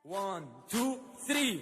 1 2 3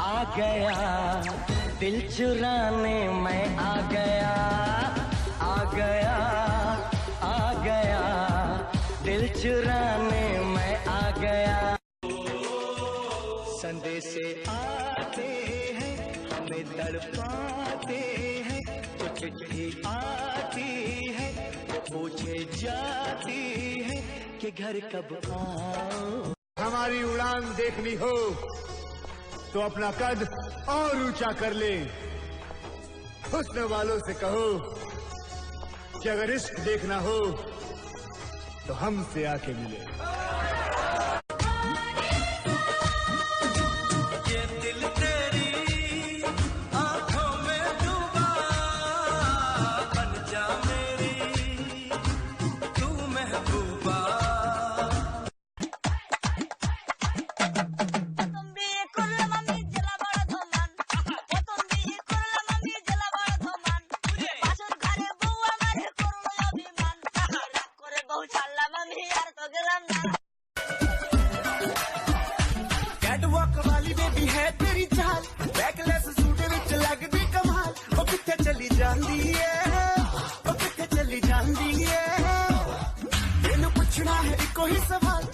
आ गया दिल चुराने मैं आ गया दिल चुराने मैं आ गया। संदेशे आते हैं हमें तड़पाते हैं तो चिट्ठी आती है तो पूछे जाती है कि घर कब आओ। हमारी उड़ान देखनी हो तो अपना कद और ऊंचा कर ले। हुस्न वालों से कहो कि अगर इश्क देखना हो तो हमसे आके मिले। ये दिल तेरी आंखों में डूबा बन जा मेरी तू महबूबा। कैटवॉक वाली बेबी है तेरी चाल बैकलेस सूट विच लगदी कमाल ओ किथे चली जांदी है ओ किथे चली जांदी है तेनू पुछना है इको ही सवाल।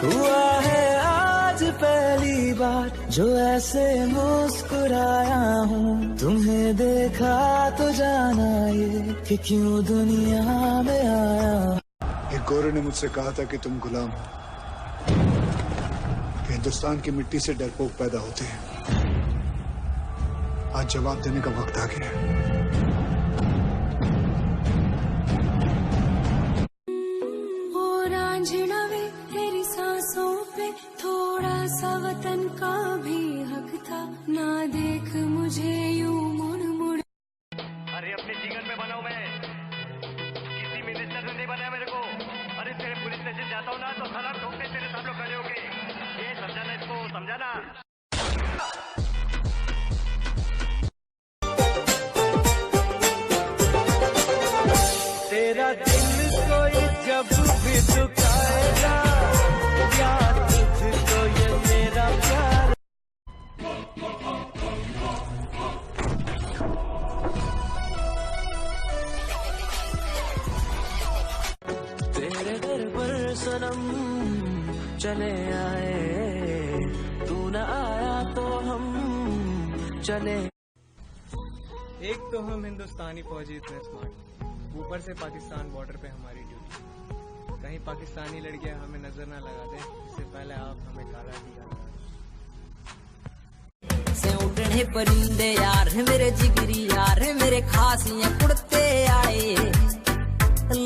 हुआ है आज पहली बार जो ऐसे मुस्कुराया हूँ तुम्हें देखा तो जाना ये कि क्यों दुनिया में आया। एक गोरे ने मुझसे कहा था कि तुम गुलाम हो, कि हिंदुस्तान की मिट्टी से डरपोक पैदा होते हैं। आज जवाब देने का वक्त आ गया है। तेरी सांसों पे थोड़ा सा वतन का भी हक था ना देख मुझे यूं मुड़ मुड़। अरे अपने जीवन में बनाऊं मैं किसी मिनिस्टर ने नहीं बनाया मेरे को। अरे तेरे पुलिस स्टेशन जाता हूँ ना तो सारा ठोकते तेरे सब लोग खड़े होके ये समझाना इसको समझाना। तेरा दिल कोई जब भी दुखाएगा प्यार तुझको ये मेरा प्यार। तेरे घर पर सनम चले आए तू न आया तो हम चले। एक तो हम हिंदुस्तानी फौजी इतने स्मार्ट, ऊपर से पाकिस्तान बॉर्डर पे हमारी ड्यूटी। कहीं पाकिस्तानी लड़कियां हमें नजर ना लगा दे इससे पहले आप हमें काला टीका लगा दे। से उड़ने परिंदे यार मेरे जिगरी यार मेरे खासियां कुड़ते आए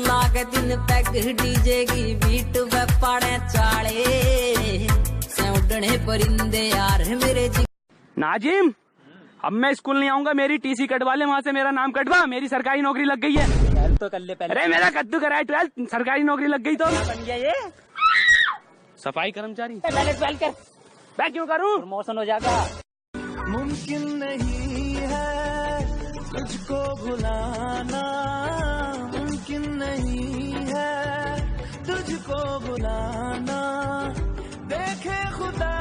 लागे दिन पैग डीजे की बीट वे पाड़े चाले से उड़ने परिंदे यार मेरे नाजिम अब मैं स्कूल नहीं आऊंगा, मेरी टीसी कटवा ले, वहाँ से मेरा नाम कटवा, मेरी सरकारी नौकरी लग गई है। 12 तो कर ले पहले। अरे मेरा कद्दू कराए 12 सरकारी नौकरी लग गई तो बन गया ये सफाई कर्मचारी। पहले 12 कर मैं क्यों करूँ, प्रमोशन हो जाएगा। मुमकिन नहीं है तुझको भुलाना, मुमकिन नहीं है तुझको भुलाना, देखे खुदा